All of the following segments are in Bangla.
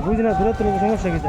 বুঝি না দূরত্ব সমস্যা কি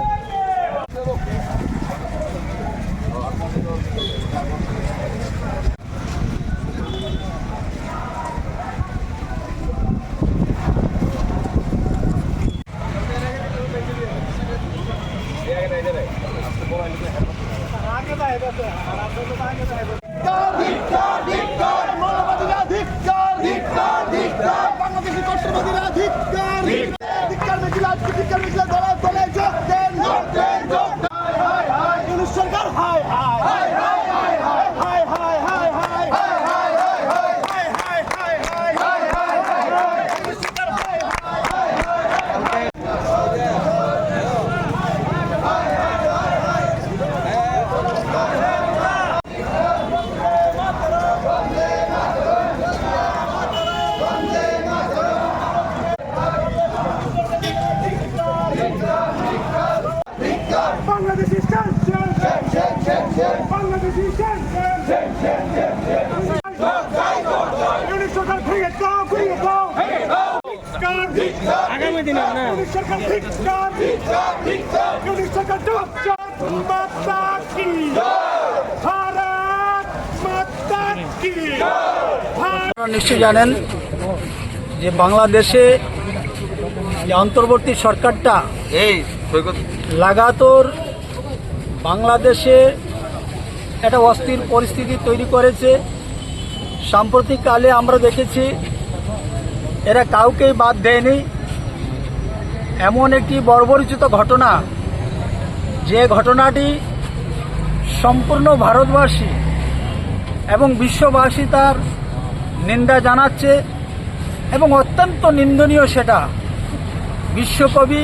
আগামী দিনে নিশ্চয়ই জানেন যে বাংলাদেশে যে অন্তর্বর্তী সরকারটা লাগাতার বাংলাদেশে একটা অস্থির পরিস্থিতি তৈরি করেছে। সাম্প্রতিককালে আমরা দেখেছি এরা কাউকেই বাদ দেয়নি। এমন একটি বর্বরোচিত ঘটনা, যে ঘটনাটি সম্পূর্ণ ভারতবাসী এবং বিশ্ববাসী তার নিন্দা জানাচ্ছে এবং অত্যন্ত নিন্দনীয়। সেটা বিশ্বকবি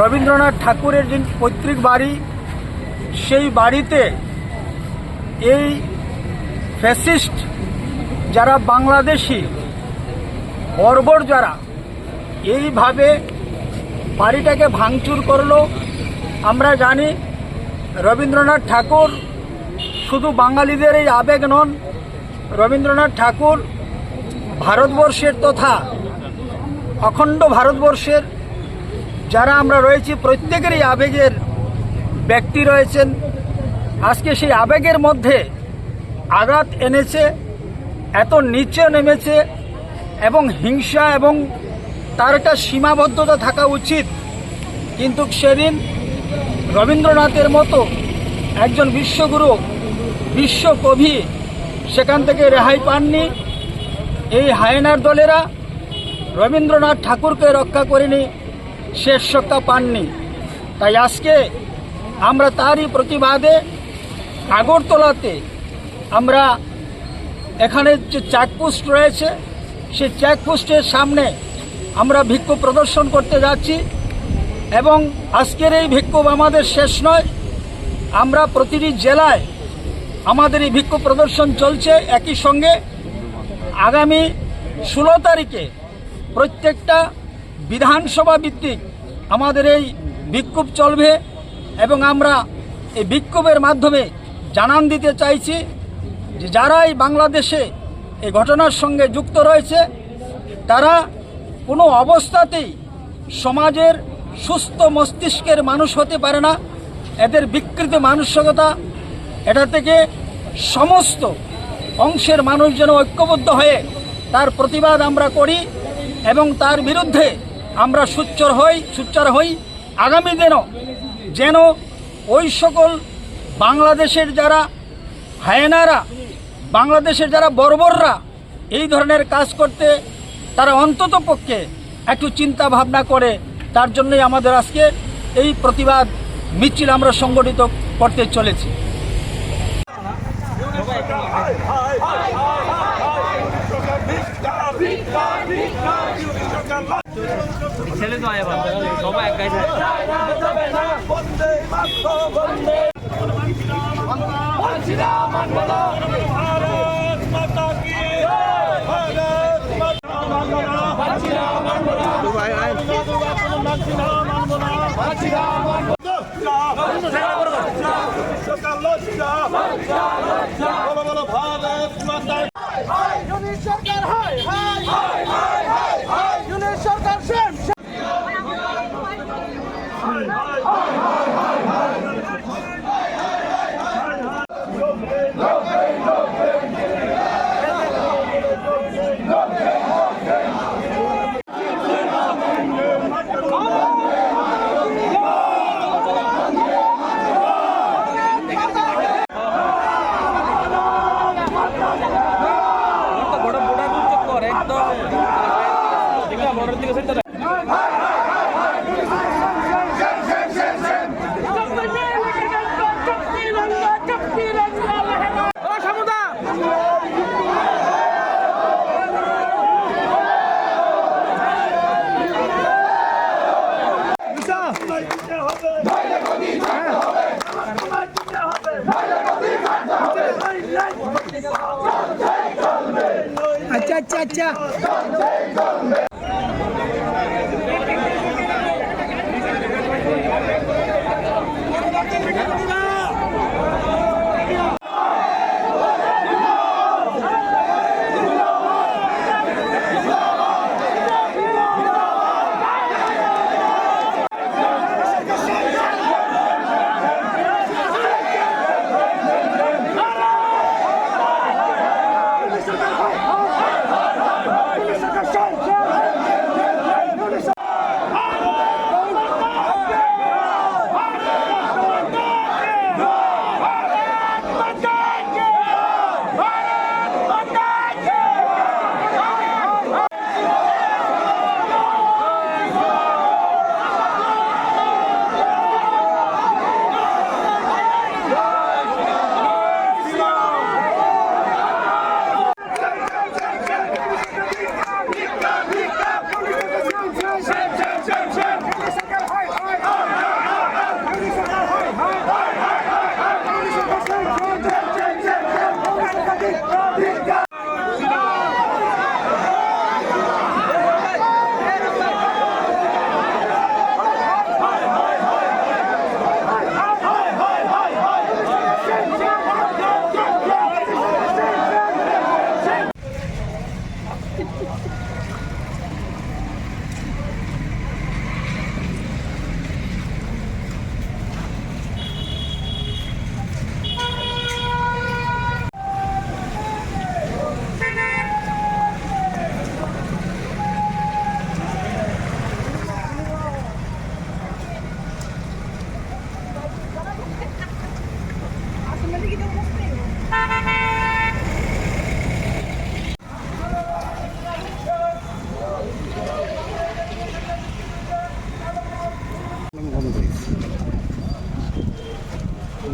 রবীন্দ্রনাথ ঠাকুরের যে পৈতৃক বাড়ি, সেই বাড়িতে এই ফ্যাসিস্ট যারা বাংলাদেশি বর্বর যারা এইভাবে বাড়িটাকে ভাঙচুর করলো। আমরা জানি রবীন্দ্রনাথ ঠাকুর শুধু বাঙালিদের এই আবেগ নন, রবীন্দ্রনাথ ঠাকুর ভারতবর্ষের তথা অখণ্ড ভারতবর্ষের যারা আমরা রয়েছি প্রত্যেকেরই আবেগের ব্যক্তি রয়েছেন। আজকে সেই আবেগের মধ্যে আঘাত এনেছে, এত নিচে নেমেছে এবং হিংসা এবং তার একটা সীমাবদ্ধতা থাকা উচিত। কিন্তু সেদিন রবীন্দ্রনাথের মতো একজন বিশ্বগুরু, বিশ্বকবি সেখান থেকে রেহাই পাননি। এই হায়নার দলেরা রবীন্দ্রনাথ ঠাকুরকে রক্ষা করেনি, শেষ রক্ষা পাননি। তাই আজকে আমরা তারই প্রতিবাদে আগরতলাতে আমরা এখানে যে চেকপোস্ট রয়েছে সেই চেকপোস্টের সামনে আমরা বিক্ষোভ প্রদর্শন করতে যাচ্ছি। এবং আজকের এই বিক্ষোভ আমাদের শেষ নয়, আমরা প্রতিটি জেলায় আমাদের এই বিক্ষোভ প্রদর্শন চলছে। একই সঙ্গে আগামী 16 তারিখে প্রত্যেকটা বিধানসভা ভিত্তিক আমাদের এই বিক্ষোভ চলবে এবং আমরা এই বিক্ষোভের মাধ্যমে জানান দিতে চাইছি যে যারা এই বাংলাদেশে এই ঘটনার সঙ্গে যুক্ত রয়েছে তারা কোনো অবস্থাতেই সমাজের সুস্থ মস্তিষ্কের মানুষ হতে পারে না। এদের বিকৃত মানসিকতা, এটা থেকে সমস্ত অংশের মানুষ যেন ঐক্যবদ্ধ হয়ে তার প্রতিবাদ আমরা করি এবং তার বিরুদ্ধে আমরা সোচ্চার হই। আগামী দিনও যেন ওই সকল বাংলাদেশের যারা হায়নারা, বাংলাদেশের যারা বর্বররা এই ধরনের কাজ করতে তারা অন্তত পক্ষে একটু চিন্তা ভাবনা করে। তার জন্যই আমাদের আজকে এই প্রতিবাদ মিছিল আমরা সংগঠিত করতে চলেছি। ছেলে তো আয় সবাই এক গায়ে সরকার अच्छा अच्छा अच्छा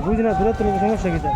বুঝি না দূরে তোর সমস্যা কি তার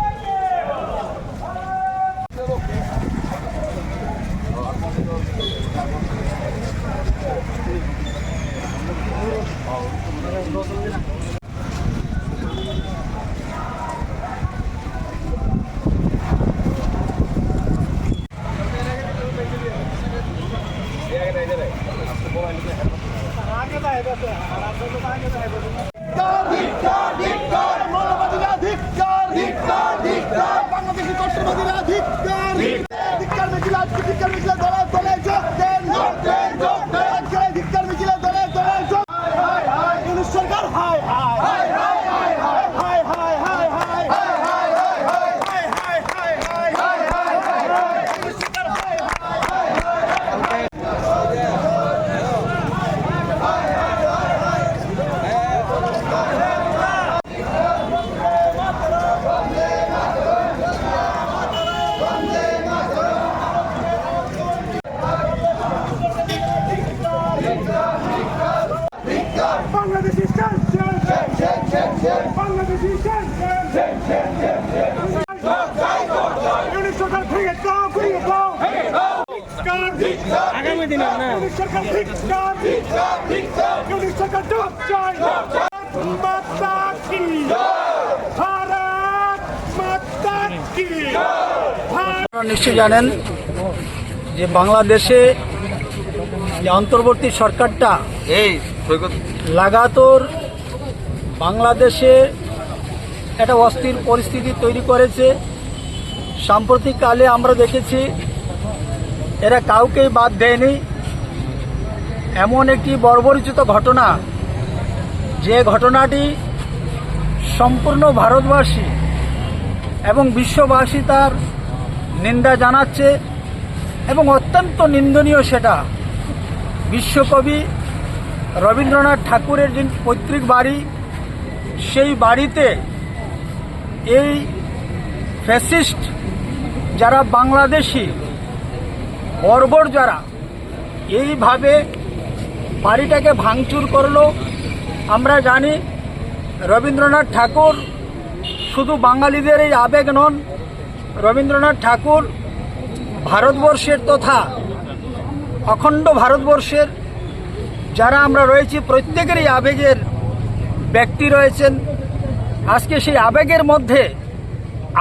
আগামী দিনে না নিশ্চয়ই জানেন যে বাংলাদেশে যে অন্তর্বর্তী সরকারটা লাগাতার বাংলাদেশে একটা অস্থির পরিস্থিতি তৈরি করেছে। সাম্প্রতিককালে আমরা দেখেছি এরা কাউকেই বাদ দেয়নি। এমন একটি বর্বরোচিত ঘটনা যে ঘটনাটি সম্পূর্ণ ভারতবাসী এবং বিশ্ববাসী তার নিন্দা জানাচ্ছে এবং অত্যন্ত নিন্দনীয় সেটা। বিশ্বকবি রবীন্দ্রনাথ ঠাকুরের যে পৈতৃক বাড়ি, সেই বাড়িতে এই ফ্যাসিস্ট যারা বাংলাদেশি বর্বর যারা এইভাবে বাড়িটাকে ভাঙচুর করলো। আমরা জানি রবীন্দ্রনাথ ঠাকুর শুধু বাঙালিদের এই আবেগ নন, রবীন্দ্রনাথ ঠাকুর ভারতবর্ষের তথা অখণ্ড ভারতবর্ষের যারা আমরা রয়েছি প্রত্যেকেরই আবেগের ব্যক্তি রয়েছেন। আজকে সেই আবেগের মধ্যে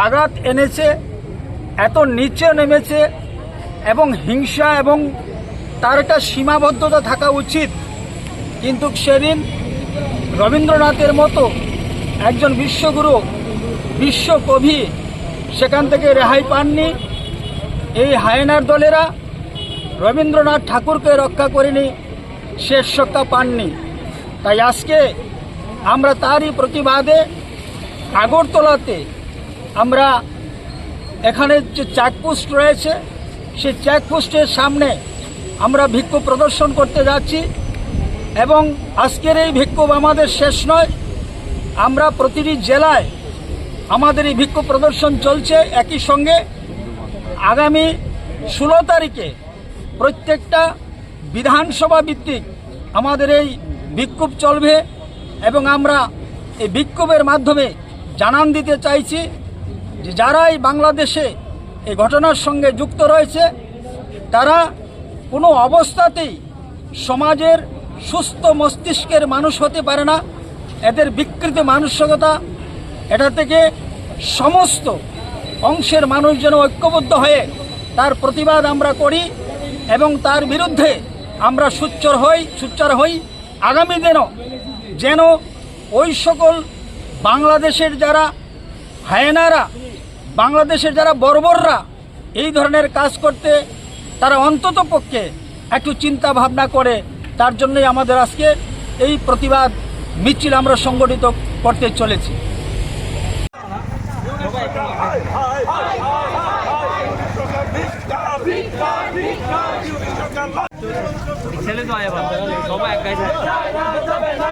আঘাত এনেছে, এত নিচে নেমেছে এবং হিংসা এবং তার একটা সীমাবদ্ধতা থাকা উচিত। কিন্তু সেদিন রবীন্দ্রনাথের মতো একজন বিশ্বগুরু, বিশ্বকবি সেখান থেকে রেহাই পাননি। এই হায়নার দলেরা রবীন্দ্রনাথ ঠাকুরকে রক্ষা করেনি, শেষ রক্ষা পাননি। তাই আজকে আমরা তারই প্রতিবাদে আগরতলাতে আমরা এখানে যে চেকপোস্ট রয়েছে সেই চেকপোস্টের সামনে আমরা বিক্ষোভ প্রদর্শন করতে যাচ্ছি এবং আজকের এই বিক্ষোভ আমাদের শেষ নয়। আমরা প্রতিটি জেলায় আমাদের এই বিক্ষোভ প্রদর্শন চলছে। একই সঙ্গে আগামী 16 তারিখে প্রত্যেকটা বিধানসভা ভিত্তিক আমাদের এই বিক্ষোভ চলবে এবং আমরা এই বিক্ষোভের মাধ্যমে জানান দিতে চাইছি যে যারা এই বাংলাদেশে এই ঘটনার সঙ্গে যুক্ত রয়েছে তারা কোনো অবস্থাতেই সমাজের সুস্থ মস্তিষ্কের মানুষ হতে পারে না। এদের বিকৃত মানসিকতা, এটা থেকে সমস্ত অংশের মানুষ যেন ঐক্যবদ্ধ হয়ে তার প্রতিবাদ আমরা করি এবং তার বিরুদ্ধে আমরা সোচ্চার হই। আগামী দিনও যেন ওই সকল বাংলাদেশের যারা হায়নারা, বাংলাদেশের যারা বর্বররা এই ধরনের কাজ করতে তারা অন্তত পক্ষে একটু চিন্তা ভাবনা করে। তার জন্যই আমাদের আজকে এই প্রতিবাদ মিছিল আমরা সংগঠিত করতে চলেছি। ছেলে তো আয়া সবাই এক গায়ে